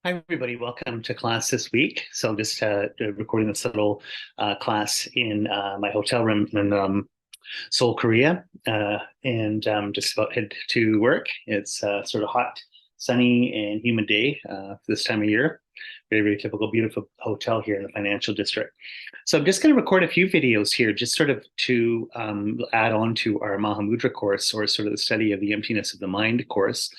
Hi, everybody. Welcome to class this week. So I'm just recording this little class in my hotel room in Seoul, Korea, and just about head to work. It's sort of hot, sunny, and humid day this time of year. Very, very typical, beautiful hotel here in the financial district. So I'm just going to record a few videos here, just sort of to add on to our Mahamudra course, or sort of the study of the emptiness of the mind course,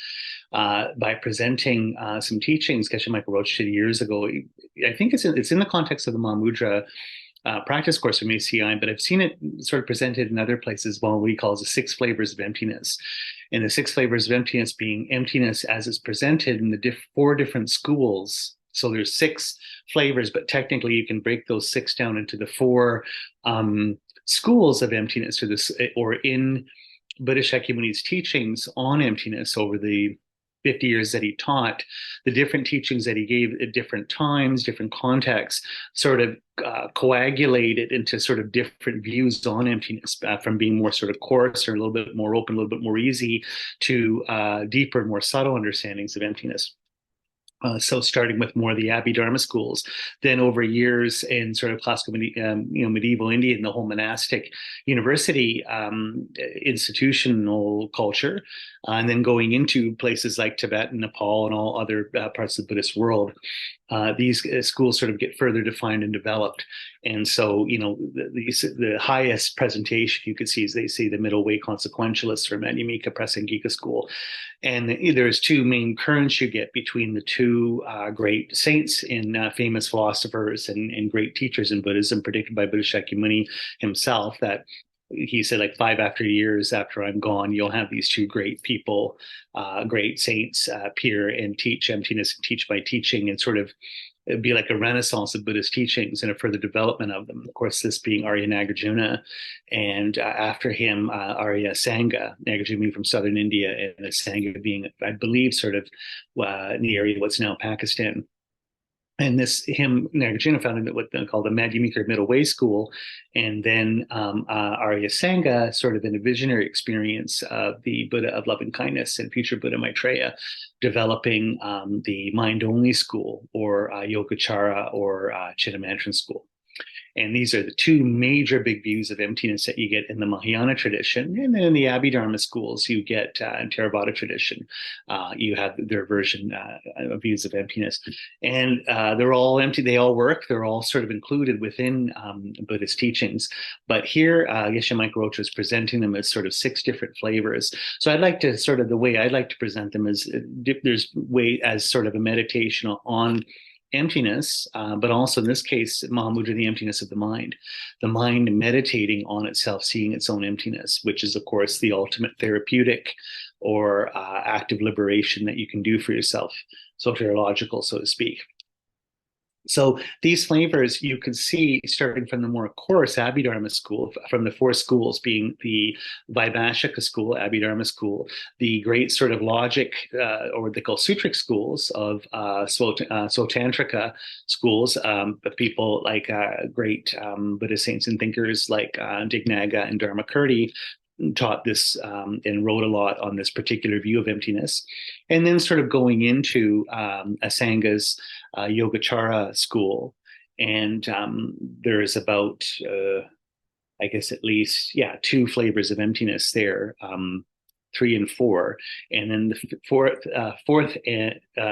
by presenting some teachings Geshe Michael Roach did years ago. I think it's in the context of the Mahamudra practice course from ACI, but I've seen it sort of presented in other places, well, what he calls the six flavors of emptiness. And the six flavors of emptiness being emptiness as it's presented in the four different schools. So there's six flavors, but technically you can break those six down into the four schools of emptiness, or in Buddhist Shakymuni's teachings on emptiness over the 50 years that he taught, the different teachings that he gave at different times, different contexts, sort of coagulated into sort of different views on emptiness, from being more sort of coarse or a little bit more open, a little bit more easy, to deeper, more subtle understandings of emptiness. So starting with more of the Abhidharma schools, then over years in sort of classical, medieval India and the whole monastic university institutional culture, and then going into places like Tibet and Nepal and all other parts of the Buddhist world, these schools sort of get further defined and developed. And so, the highest presentation you could see is they see the middle way consequentialists or Madhyamika Prasangika school. And there's two main currents you get between the two great saints and famous philosophers and great teachers in Buddhism, predicted by Buddha Shakyamuni himself, that he said, like 5 years after I'm gone, you'll have these two great people, great saints, appear and teach emptiness and teach my teaching, and sort of it'd be like a renaissance of Buddhist teachings and a further development of them. Of course, this being Arya Nagarjuna, and after him, Arya Sangha, Nagarjuna being from southern India, and the Sangha being, I believe, sort of in the area of what's now Pakistan. And Nagarjuna founded what they call the Madhyamika Middle Way School, and then Arya Sangha, sort of in a visionary experience of the Buddha of loving kindness and future Buddha Maitreya, developing the mind-only school, or Yogacara, or Chittamantran school. And these are the two major big views of emptiness that you get in the Mahayana tradition. And then in the Abhidharma schools, you get in Theravada tradition, you have their version of views of emptiness. And they're all empty. They all work. They're all sort of included within Buddhist teachings. But here, Geshe Michael Roach is presenting them as sort of six different flavors. So I'd like to the way I'd like to present them is there's way as sort of a meditation on emptiness, but also in this case, Mahamudra, the emptiness of the mind meditating on itself, seeing its own emptiness, which is, of course, the ultimate therapeutic or active liberation that you can do for yourself, soteriological, so to speak. So these flavors you can see starting from the more coarse Abhidharma school, from the four schools being the Vaibhashika school, Abhidharma school, the great sort of logic, or what they call sutric schools of Sotantrika schools, but people like great Buddhist saints and thinkers like Dignaga and Dharmakirti taught this and wrote a lot on this particular view of emptiness. And then sort of going into Asangha's Yogacara school. And there is about, I guess, at least, two flavors of emptiness there. 3 and 4, and then the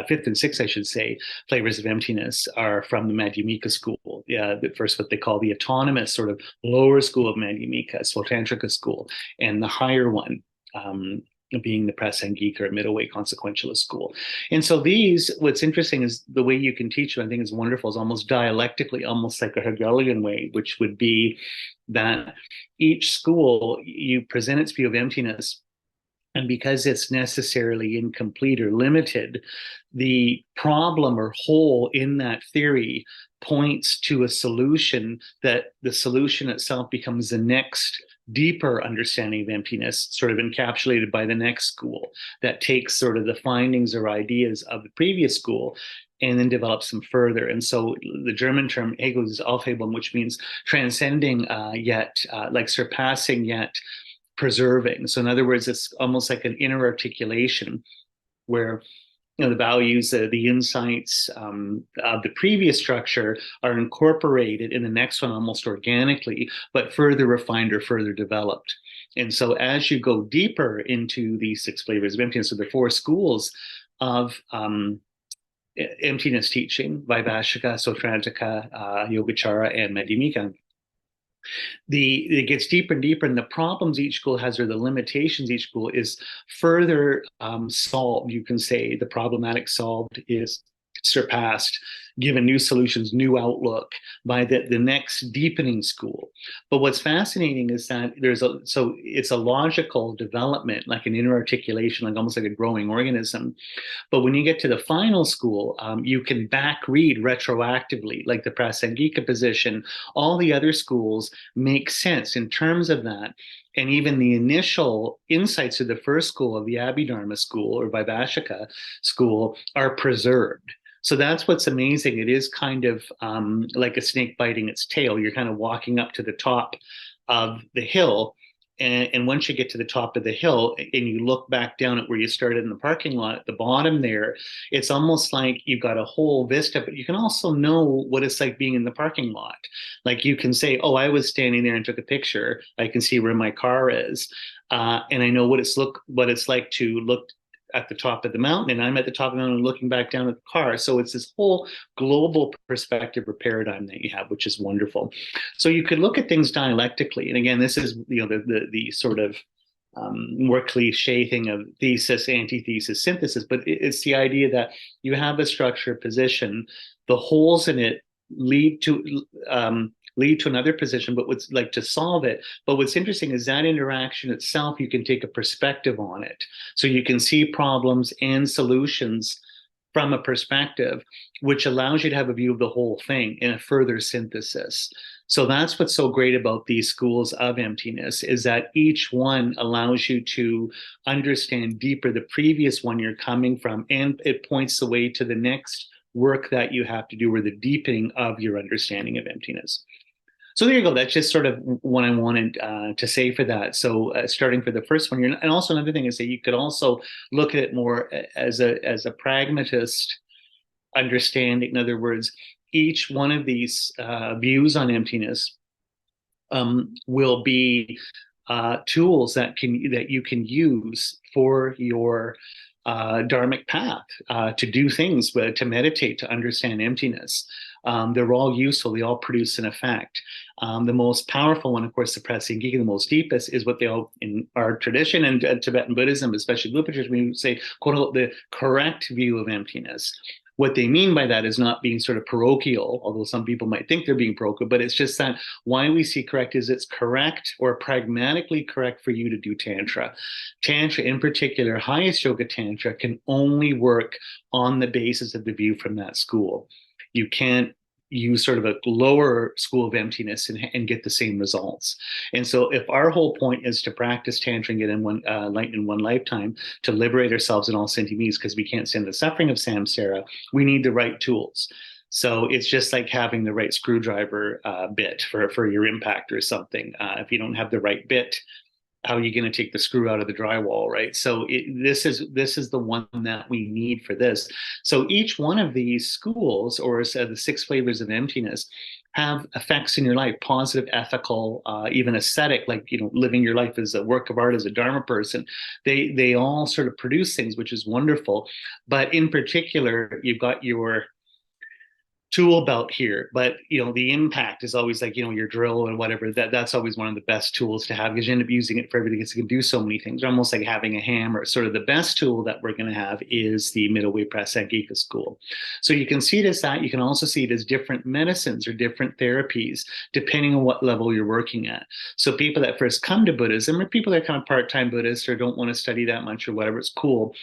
fifth and sixth, I should say, flavors of emptiness are from the Madhyamika school. The first, what they call the autonomous sort of lower school of Madhyamika, Swatantrika school, and the higher one, being the Prasangika or middle way consequentialist school. And so what's interesting is the way you can teach them, I think is wonderful, is almost dialectically, almost like a Hegelian way, which would be that each school, you present its view of emptiness, and because it's necessarily incomplete or limited, the problem or hole in that theory points to a solution, that the solution itself becomes the next deeper understanding of emptiness, sort of encapsulated by the next school, that takes sort of the findings or ideas of the previous school and then develops them further. And so the German term Ego is Aufhebung, which means transcending yet, like surpassing yet preserving. So in other words, it's almost like an inner articulation where the values, the insights of the previous structure are incorporated in the next one almost organically, but further refined or further developed. And so as you go deeper into the six flavors of emptiness, so the four schools of emptiness teaching, Vaibhashika, Sautrantika, Yogacara, and Madhyamika, it gets deeper and deeper, and the problems each school has, or the limitations each school is further solved. You can say the problematic solved is surpassed, given new solutions, new outlook by the next deepening school. But what's fascinating is that it's a logical development, like an inner articulation, like almost like a growing organism. But when you get to the final school, you can back read retroactively, like the Prasangika position. All the other schools make sense in terms of that. And even the initial insights of the first school, of the Abhidharma school or Vaibhashika school, are preserved. So that's what's amazing. It is kind of like a snake biting its tail. You're kind of walking up to the top of the hill. And once you get to the top of the hill and you look back down at where you started in the parking lot at the bottom there, it's almost like you've got a whole vista, but you can also know what it's like being in the parking lot. Like you can say, oh, I was standing there and took a picture. I can see where my car is. And I know what it's like to look at the top of the mountain, and I'm at the top of the mountain looking back down at the car. So it's this whole global perspective or paradigm that you have, which is wonderful. So you could look at things dialectically. And again, this is the sort of more cliche thing of thesis, antithesis, synthesis, but it's the idea that you have a structure, position, the holes in it lead to another position, but what's like to solve it. But what's interesting is that interaction itself, you can take a perspective on it. So you can see problems and solutions from a perspective, which allows you to have a view of the whole thing in a further synthesis. So that's what's so great about these schools of emptiness, is that each one allows you to understand deeper the previous one you're coming from, and it points the way to the next work that you have to do, or the deepening of your understanding of emptiness. So there you go. That's just sort of what I wanted to say for that. So starting for the first one, and also another thing is that you could also look at it more as a pragmatist understanding. In other words, each one of these views on emptiness will be tools that you can use for your dharmic path, to do things, to meditate, to understand emptiness. They're all useful. They all produce an effect. The most powerful one, of course, the Prasangika, the most deepest, is what they all, in our tradition and Tibetan Buddhism, especially Buddha tradition, we say, quote unquote, the correct view of emptiness. What they mean by that is not being sort of parochial, although some people might think they're being parochial, but it's just that why we see correct is it's correct or pragmatically correct for you to do Tantra. Tantra, in particular, highest yoga Tantra, can only work on the basis of the view from that school. You can't use sort of a lower school of emptiness and get the same results. And so if our whole point is to practice Tantra and get in one lifetime, to liberate ourselves in all sentient beings, because we can't stand the suffering of samsara, we need the right tools. So it's just like having the right screwdriver bit for your impact or something. If you don't have the right bit, how are you going to take the screw out of the drywall, right? So this is the one that we need for this. So each one of these schools, or the six flavors of emptiness, have effects in your life: positive, ethical, even aesthetic, like living your life as a work of art, as a Dharma person. They all sort of produce things, which is wonderful. But in particular, you've got your tool belt here, but the impact is always like your drill and whatever, that's always one of the best tools to have, because you end up using it for everything. It can do so many things. Almost like having a hammer. Sort of the best tool that we're going to have is the middle way Prasangika school. So you can see it as that. You can also see it as different medicines or different therapies depending on what level you're working at. So people that first come to Buddhism, or people that are kind of part-time Buddhists or don't want to study that much or whatever, it's cool.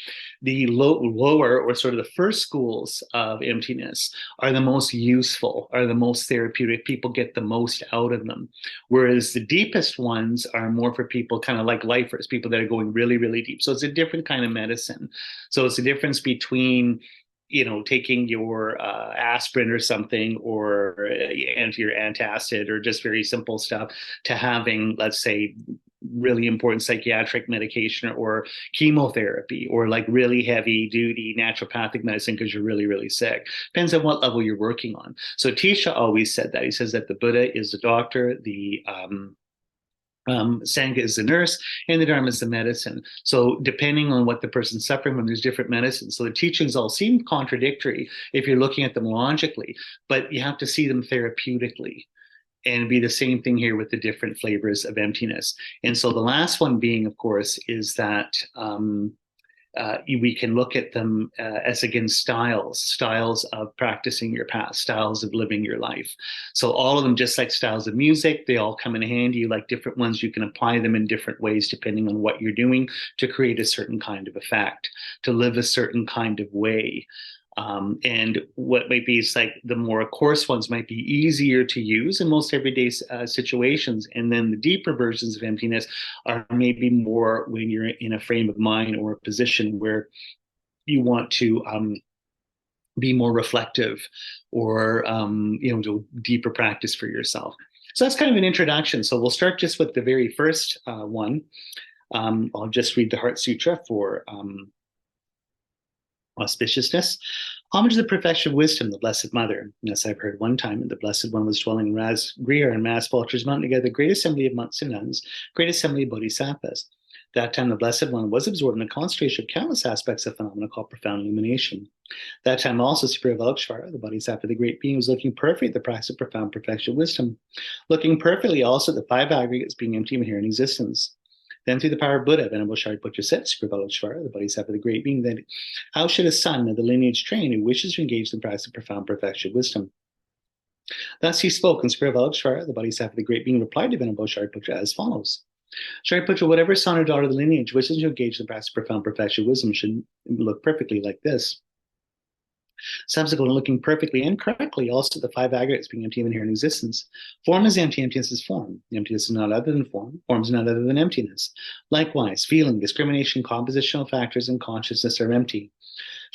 The lower, or sort of the first schools of emptiness, are the most useful, are the most therapeutic. People get the most out of them. Whereas the deepest ones are more for people kind of like lifers, people that are going really, really deep. So it's a different kind of medicine. So it's the difference between taking your aspirin or something, or your antacid, or just very simple stuff, to having, let's say, really important psychiatric medication or chemotherapy, or like really heavy duty naturopathic medicine because you're really, really sick. Depends on what level you're working on. So Tisha always said that. He says that the Buddha is the doctor, the Sangha is the nurse, and the Dharma is the medicine. So depending on what the person's suffering from, there's different medicines. So the teachings all seem contradictory if you're looking at them logically, but you have to see them therapeutically. And it'd be the same thing here with the different flavors of emptiness. And so the last one being, of course, is that we can look at them as, again, styles of practicing your path, styles of living your life. So all of them, just like styles of music, they all come in handy. You like different ones, you can apply them in different ways depending on what you're doing to create a certain kind of effect, to live a certain kind of way. And what might be, it's like the more coarse ones might be easier to use in most everyday situations. And then the deeper versions of emptiness are maybe more when you're in a frame of mind or a position where you want to be more reflective, or do deeper practice for yourself. So that's kind of an introduction. So we'll start just with the very first one. I'll just read the Heart Sutra for auspiciousness. Homage to the perfection of wisdom, the Blessed Mother. Yes, I've heard one time, and the Blessed One was dwelling in Grier and Mass Vultures Mountain together, great assembly of monks and nuns, great assembly of bodhisattvas. That time, the Blessed One was absorbed in the concentration of countless aspects of phenomena called profound illumination. That time also, Superior Avalokiteshvara, the Bodhisattva, the Great Being, was looking perfectly at the practice of profound perfection of wisdom, looking perfectly also at the five aggregates being empty of inherent existence. Then through the power of Buddha, Venerable Shariputra said, Superior Avalokiteshvara, the Bodhisattva, the Great Being, that how should a son of the lineage train who wishes to engage in the practice of profound perfection of wisdom? Thus he spoke, and Superior Avalokiteshvara, the Bodhisattva, the Great Being, replied to Venerable Shariputra as follows. Shariputra, whatever son or daughter of the lineage wishes to engage in the practice of profound perfection of wisdom should look perfectly like this. Subsequently, looking perfectly and correctly also the five aggregates being empty of inherent existence. Form is empty, emptiness is form. Emptiness is not other than form is not other than emptiness. Likewise, feeling, discrimination, compositional factors, and consciousness are empty.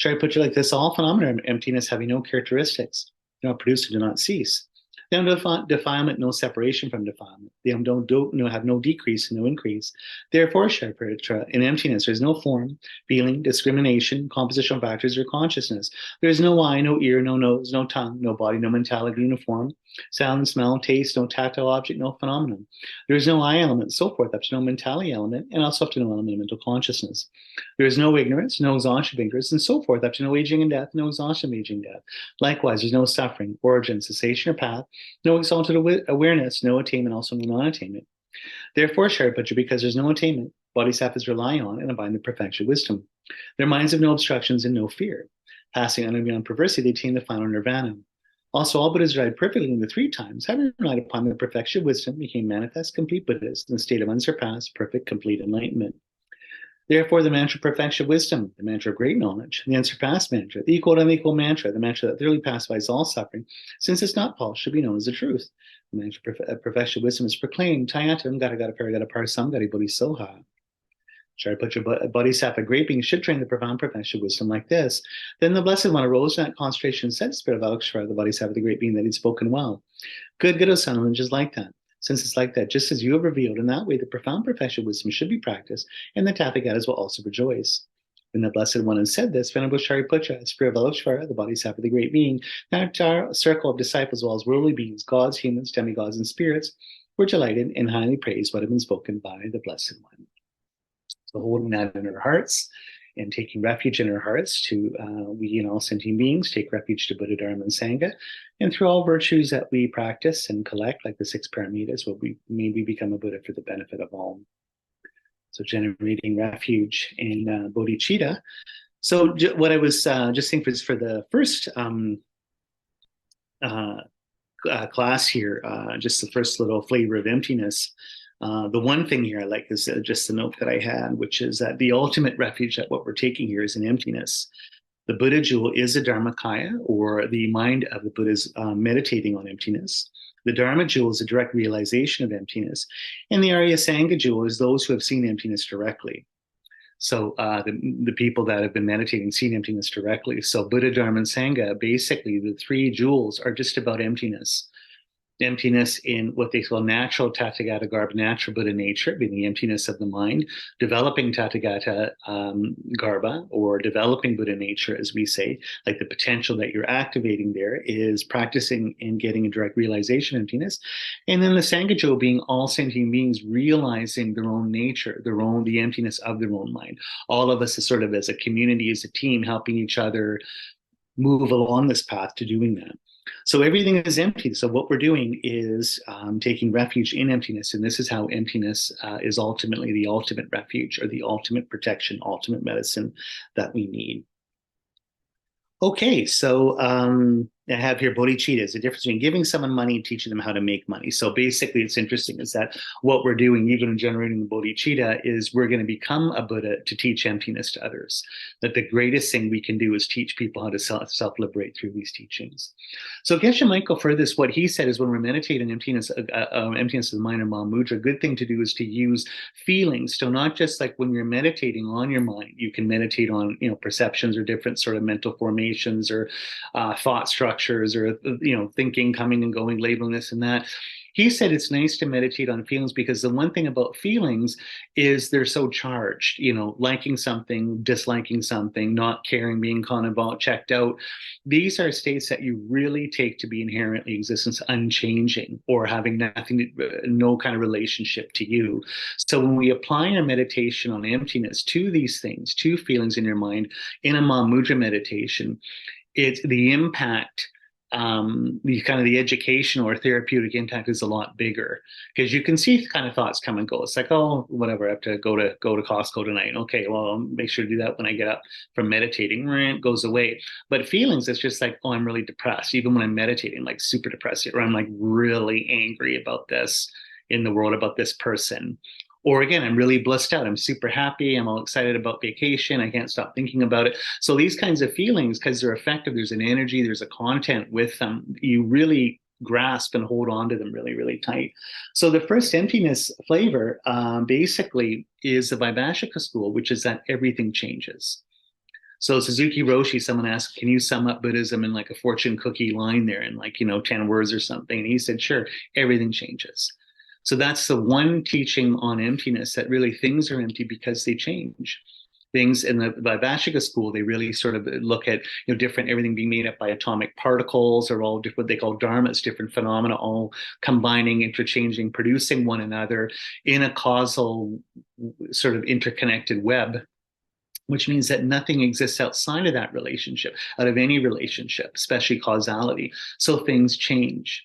Shariputra, like this, all phenomena of emptiness having no characteristics, do not produce or do not cease. They have no defilement, no separation from defilement. They have no decrease and no increase. Therefore, Shariputra, in emptiness, there is no form, feeling, discrimination, compositional factors, or consciousness. There is no eye, no ear, no nose, no tongue, no body, no mentality, no form, sound, smell, taste, no tactile object, no phenomenon. There is no I element, and so forth, up to no mentality element, and also up to no element of mental consciousness. There is no ignorance, no exhaustion of ignorance, and so forth, up to no aging and death, no exhaustion of aging and death. Likewise, there's no suffering, origin, cessation, or path, no exalted awareness, no attainment, also no non-attainment. Therefore, Shariputra, because there's no attainment, bodhisattvas rely on and abide in the perfection of wisdom. Their minds have no obstructions and no fear. Passing on and beyond perversity, they attain the final nirvana. Also, all Buddhas died perfectly in the three times, having relied upon the perfection of wisdom, became manifest, complete Buddhas in a state of unsurpassed, perfect, complete enlightenment. Therefore, the mantra of perfection of wisdom, the mantra of great knowledge, the unsurpassed mantra, the equal and unequal mantra, the mantra that thoroughly pacifies all suffering, since it's not false, should be known as the truth. The mantra of perfection of wisdom is proclaimed, Tayatam Gata Paragata Parsam Gati Bodhisoha. Shariputra, Bodhisattva, Great Being, should train the profound perfection of wisdom like this. Then the Blessed One arose in that concentration and said to Spirit of Avalokiteshvara, the Bodhisattva, the Great Being, that he'd spoken well. Good, O son, and just like that. Since it's like that, just as you have revealed, in that way the profound perfection of wisdom should be practiced, and the Tathagatas will also rejoice. When the Blessed One had said this, Venerable Shariputra, Spirit of Avalokiteshvara, the Bodhisattva, the Great Being, that entire circle of disciples, as well as worldly beings, gods, humans, demigods, and spirits, were delighted and highly praised what had been spoken by the Blessed One. So holding that in our hearts and taking refuge in our hearts to we and all sentient beings take refuge to Buddha, Dharma, and Sangha. And through all virtues that we practice and collect, like the six paramitas, may we become a Buddha for the benefit of all. So generating refuge in bodhicitta. So what I was just saying for the first class here, just the first little flavor of emptiness. The one thing here I like is just the note that I had, which is that the ultimate refuge that what we're taking here is in emptiness. The Buddha jewel is a Dharmakaya, or the mind of the Buddha is meditating on emptiness. The Dharma jewel is a direct realization of emptiness. And the Arya Sangha jewel is those who have seen emptiness directly. So the people that have been meditating, seen emptiness directly. So Buddha, Dharma, and Sangha, basically the three jewels are just about emptiness. emptiness in what they call natural Tathagata Garbha, natural Buddha nature, being the emptiness of the mind, developing Tathagata Garbha, or developing Buddha nature, as we say, like the potential that you're activating there is practicing and getting a direct realization emptiness. And then the Sangajo being all sentient beings realizing their own nature, the emptiness of their own mind. All of us is sort of as a community, as a team, helping each other move along this path to doing that. So everything is empty. So what we're doing is taking refuge in emptiness. And this is how emptiness is ultimately the ultimate refuge, or the ultimate protection, ultimate medicine that we need. Okay, so I have here bodhicitta is the difference between giving someone money and teaching them how to make money. So basically, it's interesting is that what we're doing, even in generating the bodhicitta, is we're going to become a Buddha to teach emptiness to others. That the greatest thing we can do is teach people how to self-liberate through these teachings. So Geshe Michael Furthest, what he said is when we're meditating emptiness of the mind or Mahamudra, a good thing to do is to use feelings. So not just like when you're meditating on your mind, you can meditate on perceptions or different sort of mental formations or thought structures or thinking coming and going, labeling this and that. He said it's nice to meditate on feelings because the one thing about feelings is they're so charged, liking something, disliking something, not caring, being kind of checked out. These are states that you really take to be inherently existence unchanging or having no kind of relationship to you. So when we apply our meditation on emptiness to these things, to feelings in your mind, in a Mahamudra meditation, it's the impact, the educational or therapeutic impact is a lot bigger because you can see kind of thoughts come and go. It's like, oh, whatever, I have to go to Costco tonight. Okay, well, I'll make sure to do that when I get up from meditating. It goes away. But feelings, it's just like, oh, I'm really depressed. Even when I'm meditating, like super depressed, or I'm like really angry about this in the world, about this person. Or again, I'm really blissed out. I'm super happy. I'm all excited about vacation. I can't stop thinking about it. So these kinds of feelings, because they're effective, there's an energy, there's a content with them. You really grasp and hold on to them really, really tight. So the first emptiness flavor basically is the Vaibhashika school, which is that everything changes. So Suzuki Roshi, someone asked, can you sum up Buddhism in like a fortune cookie line there in 10 words or something? And he said, sure, everything changes. So that's the one teaching on emptiness, that really things are empty because they change. Things in the Vaibhashika school, they really sort of look at different, everything being made up by atomic particles, or all different, what they call dharmas, different phenomena, all combining, interchanging, producing one another in a causal sort of interconnected web, which means that nothing exists outside of that relationship, out of any relationship, especially causality. So things change.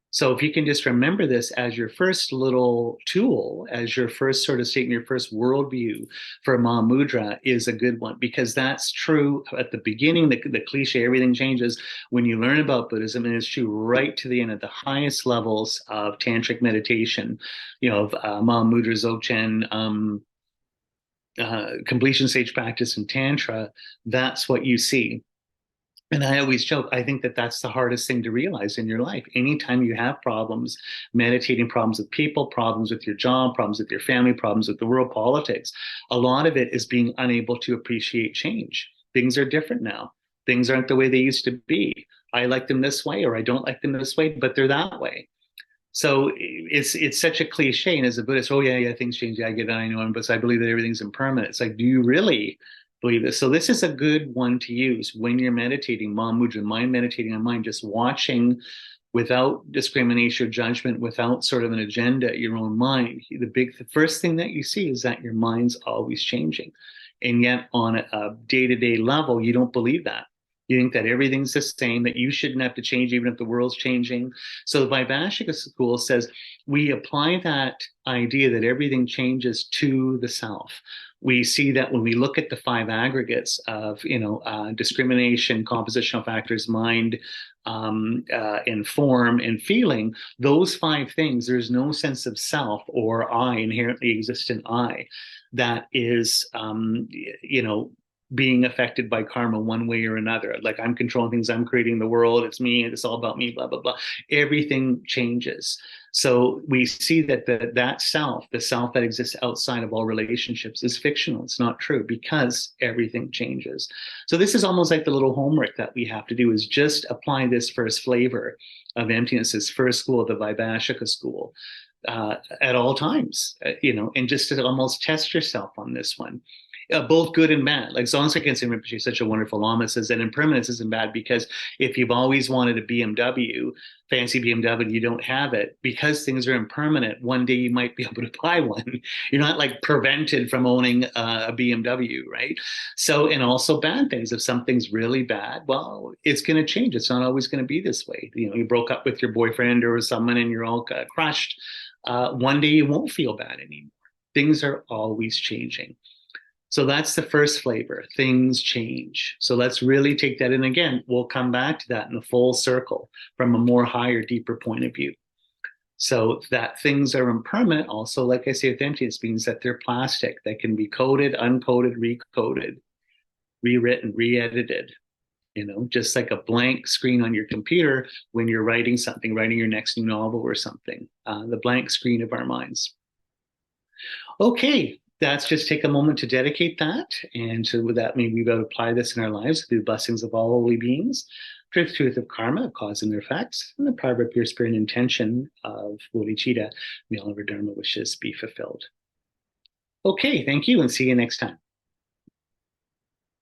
So if you can just remember this as your first little tool, as your first sort of statement, your first worldview for Mahamudra is a good one, because that's true at the beginning, the cliche, everything changes when you learn about Buddhism, and it's true right to the end at the highest levels of tantric meditation, of Mahamudra, Dzogchen, completion stage practice and Tantra. That's what you see. And I always joke, I think that that's the hardest thing to realize in your life. Anytime you have problems, meditating, problems with people, problems with your job, problems with your family, problems with the world, politics, a lot of it is being unable to appreciate change. Things are different now. Things aren't the way they used to be. I like them this way, or I don't like them this way, but they're that way. So it's such a cliche. And as a Buddhist, oh yeah, things change. Yeah, I get it. I know, but I believe that everything's impermanent. It's like, do you really believe this? So this is a good one to use when you're meditating, Mahamudra, mind meditating on mind, just watching without discrimination or judgment, without sort of an agenda, your own mind. The first thing that you see is that your mind's always changing. And yet on a day-to-day level, you don't believe that. You think that everything's the same, that you shouldn't have to change even if the world's changing. So the Vaibhashika school says we apply that idea that everything changes to the self. We see that when we look at the five aggregates of, discrimination, compositional factors, mind, and form and feeling, those five things, there's no sense of self or I, inherently existent I, that is, being affected by karma one way or another. Like, I'm controlling things, I'm creating the world, it's me, it's all about me, blah, blah, blah. Everything changes. So we see that that self, the self that exists outside of all relationships, is fictional. It's not true because everything changes. So this is almost like the little homework that we have to do, is just apply this first flavor of emptiness, this first school, the Vaibhashika school, at all times, and just to almost test yourself on this one. Both good and bad. Like Dzongkhapa Rinpoche is such a wonderful Lama, says that impermanence isn't bad, because if you've always wanted a BMW, fancy BMW, you don't have it, because things are impermanent, one day you might be able to buy one. You're not like prevented from owning a BMW, right? So, and also bad things. If something's really bad, well, it's going to change. It's not always going to be this way. You broke up with your boyfriend or someone and you're all crushed. One day you won't feel bad anymore. Things are always changing. So that's the first flavor. Things change. So let's really take that in again. We'll come back to that in a full circle from a more higher, deeper point of view. So that things are impermanent also, like I say, with emptiness means that they're plastic. They can be coded, uncoded, recoded, rewritten, re-edited. Just like a blank screen on your computer when you're writing something, writing your next new novel or something, the blank screen of our minds. Okay. That's just take a moment to dedicate that. And so with that, maybe we'll apply this in our lives through the blessings of all holy beings, truth of karma, cause and their effects, and the private pure spirit and intention of bodhicitta. May all of our dharma wishes be fulfilled. Okay, thank you, and see you next time.